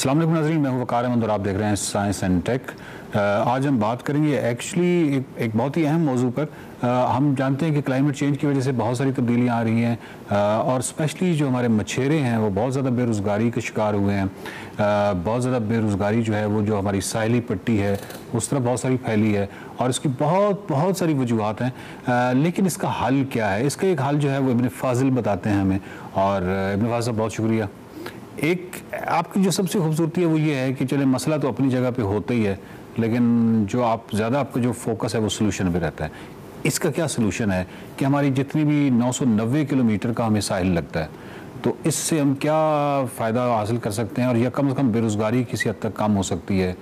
अस्सलाम वालेकुम नाज़रीन, मैं हूं वक़ार अहमद और आप देख रहे हैं साइंस एंड टेक। आज हम बात करेंगे एक्चुअली एक बहुत ही अहम मौजू पर। हम जानते हैं कि क्लाइमेट चेंज की वजह से बहुत सारी तब्दीलियां आ रही हैं और स्पेशली जो हमारे मछेरे हैं वो बहुत ज़्यादा बेरोज़गारी के शिकार हुए हैं। बहुत ज़्यादा बेरोज़गारी जो है वो जो हमारी साहिली पट्टी है उस तरफ बहुत सारी फैली है और इसकी बहुत सारी वजूहत हैं। लेकिन इसका हल क्या है? इसका एक हल जो है वो इब्न फाजिल बताते हैं हमें। और इब्न फाजिल साहब बहुत शुक्रिया। एक आपकी जो सबसे खूबसूरती है वो ये है कि चले मसला तो अपनी जगह पे होता ही है, लेकिन जो आप ज़्यादा आपका जो फोकस है वो सोल्यूशन पे रहता है। इसका क्या सोल्यूशन है कि हमारी जितनी भी 990 किलोमीटर का हमें साहिल लगता है, तो इससे हम क्या फ़ायदा हासिल कर सकते हैं और या कम से कम बेरोज़गारी किसी हद तक कम हो सकती है?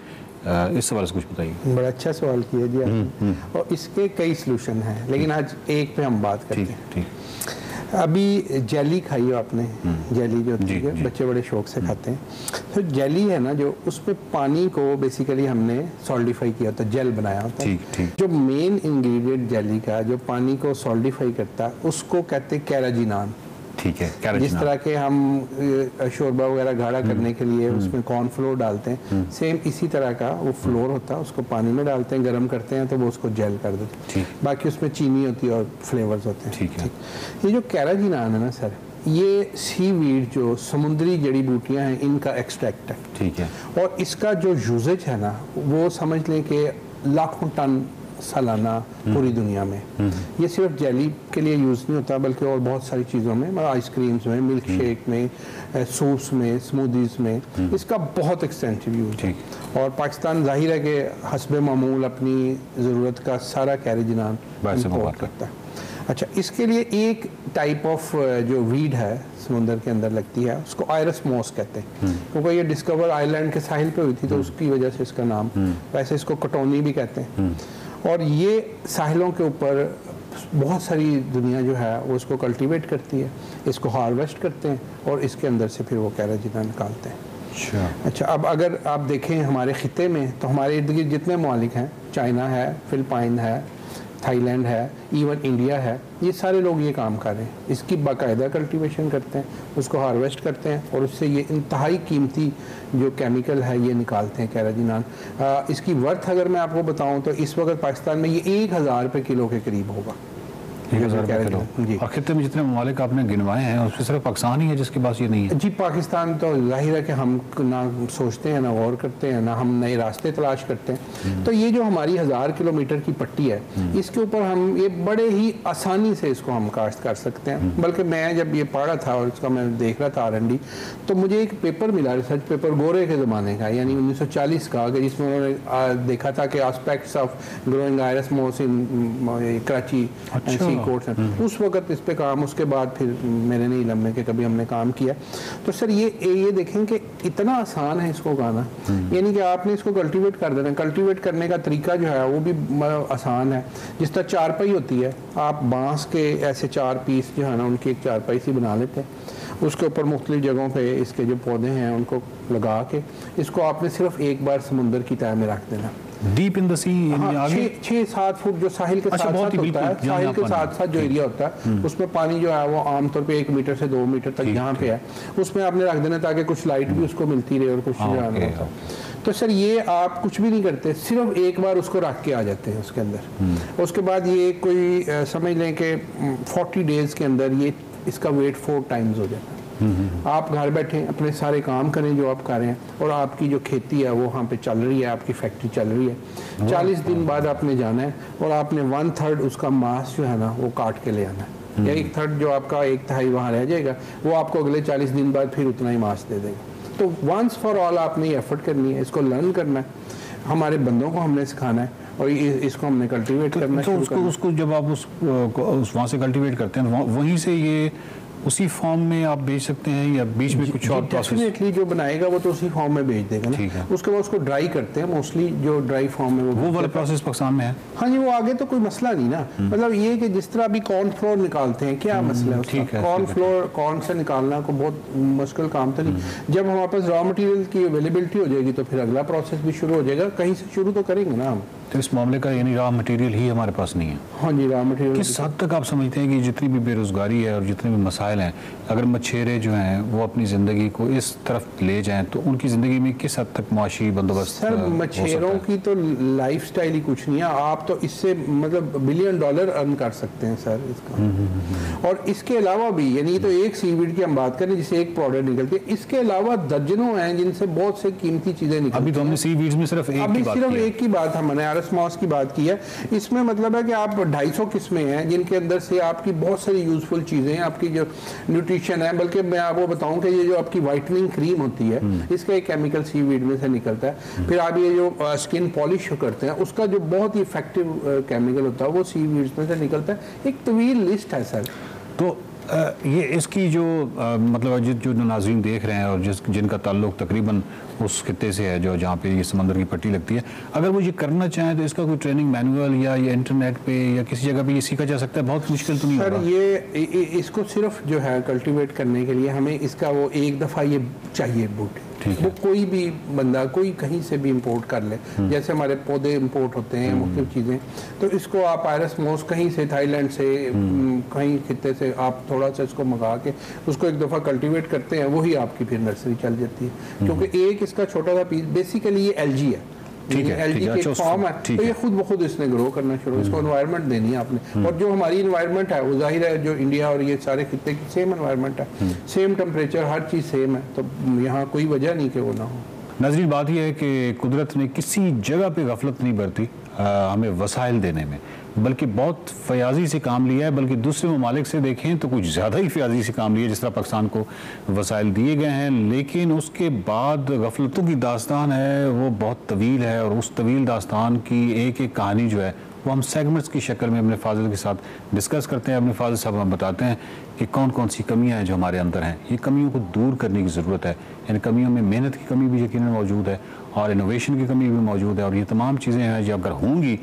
इस सवाल से कुछ बताइए। बड़ा अच्छा सवाल किया जी आपने। और इसके कई सोल्यूशन हैं, लेकिन आज एक पे हम बात करते हैं। ठीक। अभी जेली खाई हो आपने? जेली जो होती है बच्चे बड़े शौक से खाते हैं। तो जेली है ना, जो उसमें पानी को बेसिकली हमने सॉल्डिफाई किया होता है, जेल बनाया होता है। ठीक। जो मेन इंग्रेडिएंट जेली का जो पानी को सॉल्डिफाई करता है उसको कहते हैं कैराजिनान। ठीक है। जिस तरह के हम शोरबा वगैरह गाढ़ा करने के लिए उसमें कॉर्नफ्लोर डालते हैं, सेम इसी तरह का वो फ्लोर होता है, उसको पानी में डालते हैं, गर्म करते हैं तो वो उसको जेल कर देते हैं। बाकी उसमें चीनी होती है और फ्लेवर्स होते हैं। ठीक है। ये जो कैराजिनान है ना सर, ये सीवीड जो समुद्री जड़ी बूटियां हैं इनका एक्सट्रैक्ट है। ठीक है। और इसका जो यूजेज है ना वो समझ लें कि लाखों टन सालाना पूरी दुनिया में। ये सिर्फ जेली के लिए यूज़ नहीं होता बल्कि और बहुत सारी चीज़ों में, मतलब आइसक्रीम्स में, मिल्क शेक में, सूप्स में, स्मूदीज़ में इसका बहुत एक्सटेंसिव यूज है। और पाकिस्तान जाहिर है कि हस्बे मामूल अपनी ज़रूरत का सारा कैराजिनान इंपोर्ट करता है। अच्छा, इसके लिए एक टाइप ऑफ जो वीड है समुंदर के अंदर लगती है उसको आयरस मॉस कहते हैं, क्योंकि ये डिस्कवर आइलैंड के साहिल पे हुई थी तो उसकी वजह से इसका नाम। वैसे इसको कटोनी भी कहते हैं। और ये साहिलों के ऊपर बहुत सारी दुनिया जो है वो इसको कल्टीवेट करती है, इसको हार्वेस्ट करते हैं और इसके अंदर से फिर वो कैराजिनान निकालते हैं। अच्छा, अब अगर आप देखें हमारे खिते में तो हमारे इर्द गिर्द जितने ममालिक हैं, चाइना है, फिलिपाइन है, थाईलैंड है, इवन इंडिया है, ये सारे लोग ये काम कर रहे हैं। इसकी बाकायदा कल्टीवेशन करते हैं, उसको हार्वेस्ट करते हैं और उससे ये इंतहाई कीमती जो केमिकल है ये निकालते हैं कैराजिनान। इसकी वर्थ अगर मैं आपको बताऊं तो इस वक्त पाकिस्तान में ये 1000 रुपये किलो के करीब होगा। 1000 रुपये किलो। और खिते में जितने ममालिक आपने गिनवाए हैं उसमें सिर्फ पाकिस्तान ही है जिसके पास ये नहीं है? जी, पाकिस्तान तो जाहिर है कि हम ना सोचते हैं, ना गौर करते हैं, ना हम नए रास्ते तलाश करते हैं। तो ये जो हमारी 1000 किलोमीटर की पट्टी है इसके ऊपर हम ये बड़े ही आसानी से इसको हम काश्त कर सकते हैं। बल्कि मैं जब ये पढ़ा था और इसका मैं देख रहा था R&D, तो मुझे एक पेपर मिला, रिसर्च पेपर गोरे के ज़माने का, यानी 1940 का, जिसमें उन्होंने देखा था कि aspects of growing Irish moss in Karachi कोर्स हैं। उस वक्त इस पे काम, उसके बाद फिर मेरे नहीं इल्म में कि कभी हमने काम किया। तो सर ये देखें कि इतना आसान है इसको उगाना, यानी कि आपने इसको कल्टीवेट कर देना। कल्टीवेट करने का तरीका जो है वो भी आसान है। जिस तरह चारपाई होती है, आप बांस के ऐसे 4 पीस जो है ना उनकी एक चारपाई सी बना लेते हैं, उसके ऊपर मुख्तलिफ जगहों पे इसके जो पौधे हैं उनको लगा के इसको आपने सिर्फ एक बार समुंदर की तह में रख देना। Deep in the sea, 6-7 foot जो साहिल के साथ होता है, साहिल के साथ जो एरिया होता है उसमें पानी जो है वो आमतौर पे 1 मीटर से 2 मीटर तक जहाँ पे है उसमें आपने रख देना ताकि कुछ लाइट भी उसको मिलती रहे और कुछ होता। तो सर ये आप कुछ भी नहीं करते, सिर्फ एक बार उसको रख के आ जाते हैं उसके अंदर। उसके बाद ये कोई समझ लें कि 40 डेज के अंदर ये इसका वेट 4 टाइम्स हो जाता है। आप घर बैठे अपने सारे काम करें जो आप कर रहे हैं और आपकी जो खेती है वो वहाँ पे चल रही है, आपकी फैक्ट्री चल रही है। 40 दिन बाद आपने जाना है और आपने 1/3 उसका मांस जो है ना वो काट के ले आना है, या 1/3 जो आपका 1/3 वहाँ रह जाएगा वो आपको अगले 40 दिन बाद फिर उतना ही मांस दे देगा। तो वंस फॉर ऑल आपने ये एफर्ट करनी है, इसको लर्न करना है, हमारे बंदों को हमने सिखाना है और इसको हमने कल्टीवेट करना है। तो उसको जब आप उस वहाँ से कल्टीवेट करते हैं वहीं से ये उसी फॉर्म में आप बेच सकते हैं या बीच में कुछ और प्रोसेस? डेफिनेटली जो बनाएगा वो तो उसी फॉर्म में बेच देगा ना। उसके बाद उसको ड्राई करते हैं, मोस्टली जो ड्राई फॉर्म में वो वाला प्रोसेस पाकिस्तान में है। हाँ जी, वो आगे तो कोई मसला नहीं ना। मतलब ये कि जिस तरह अभी कॉर्नफ्लोर निकालते हैं, क्या मसला है कॉर्नफ्लोर, कॉर्न से निकालना को बहुत मुश्किल काम तो नहीं। जब हमारे पास रॉ मटेरियल की अवेलेबिलिटी हो जाएगी तो फिर अगला प्रोसेस भी शुरू हो जाएगा, कहीं से शुरू तो करेंगे ना हम। तो इस मामले का यानी रॉ मटेरियल ही हमारे पास नहीं है। हाँ जी, रॉ मटेरियल किस हद तक आप समझते हैं कि जितनी भी बेरोज़गारी है और जितने भी मसाइल हैं, अगर मछेरे जो हैं वो अपनी ज़िंदगी को इस तरफ ले जाएं तो उनकी ज़िंदगी में किस हद तक मुआशी बंदोबस्त सर मछेरों की तो लाइफस्टाइल ही कुछ नहीं है। आप तो इससे मतलब $1 बिलियन अर्न कर सकते हैं सर इसका। और इसके अलावा भी यानी तो एक सीवीड की हम बात करें जिससे एक प्रोडक्ट निकलती है, इसके अलावा दर्जनों हैं जिनसे बहुत से कीमती चीज़ें निकलती हैं। अभी तो हमने सीवीड्स में सिर्फ एक की बात हमने एरस्मॉस की बात की है। इसमें मतलब है कि आप 250 किस्में हैं जिनके अंदर से आपकी बहुत सारी यूजफुल चीज़ें हैं, आपकी जो न्यूट्रिशन है। बल्कि मैं आपको बताऊं कि ये जो आपकी वाइटनिंग क्रीम होती है इसका एक केमिकल सीवीड में से निकलता है। फिर आप ये जो स्किन पॉलिश करते हैं उसका जो बहुत ही इफेक्टिव केमिकल होता है वो सीवीड्स में से निकलता है। एक तवील लिस्ट है सर। तो ये इसकी जो मतलब जो नाज़रीन देख रहे हैं और जिनका ताल्लुक तकरीबन उस खित्ते से है जो जहाँ पे ये समंदर की पट्टी लगती है, अगर वो ये करना चाहें तो इसका कोई ट्रेनिंग मैनुअल या ये इंटरनेट पे या किसी जगह पे ये सीखा जा सकता है? बहुत मुश्किल तो नहीं होगा? सर ये इसको सिर्फ जो है कल्टीवेट करने के लिए हमें इसका वो एक दफ़ा ये चाहिए बूट। वो कोई भी बंदा कोई कहीं से भी इंपोर्ट कर ले, जैसे हमारे पौधे इंपोर्ट होते हैं मुख्तलिफ चीज़ें, तो इसको आप एरस्मॉस कहीं से थाईलैंड से कहीं खित्ते से आप थोड़ा सा इसको मंगा के उसको एक दफ़ा कल्टीवेट करते हैं, वही आपकी फिर नर्सरी चल जाती है। क्योंकि एक इसका छोटा सा पीस बेसिकली ये एलजी है, एलजी की फॉर्म है, तो ये खुद ब खुद इसने ग्रो करना शुरू, इसको एनवायरनमेंट देनी है आपने। और जो हमारी एनवायरनमेंट है वो जाहिर है जो इंडिया और ये सारे खित्ते की सेम एनवायरनमेंट है, सेम टेम्परेचर, हर चीज़ सेम है, तो यहाँ कोई वजह नहीं कि वो ना हो। नाज़रीन, बात यह है कि कुदरत ने किसी जगह पे गफलत नहीं बरती हमें वसाइल देने में, बल्कि बहुत फयाजी से काम लिया है। बल्कि दूसरे ममालिक से देखें तो कुछ ज़्यादा ही फयाजी से काम लिया है, जिस तरह पाकिस्तान को वसाइल दिए गए हैं। लेकिन उसके बाद गफलतों की दास्तान है वो बहुत तवील है, और उस तवील दास्तान की एक एक कहानी जो है वो हम सेगमेंट्स की शक्ल में अपने फाजिल के साथ डिस्कस करते हैं। अपने फाजिल साहब हम बताते हैं कि कौन कौन सी कमियां हैं जो हमारे अंदर हैं। ये कमियों को दूर करने की ज़रूरत है। इन कमियों में मेहनत की कमी भी यकीनन मौजूद है और इनोवेशन की कमी भी मौजूद है। और ये तमाम चीज़ें हैं जो अगर होंगी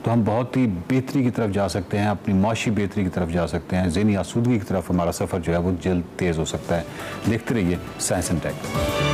तो हम बहुत ही बेहतरी की तरफ जा सकते हैं, अपनी माशी बेहतरी की तरफ जा सकते हैं, ज़हनी आसूदगी की तरफ हमारा सफ़र जो है वो जल्द तेज़ हो सकता है। देखते रहिए साइंस एंड टेक।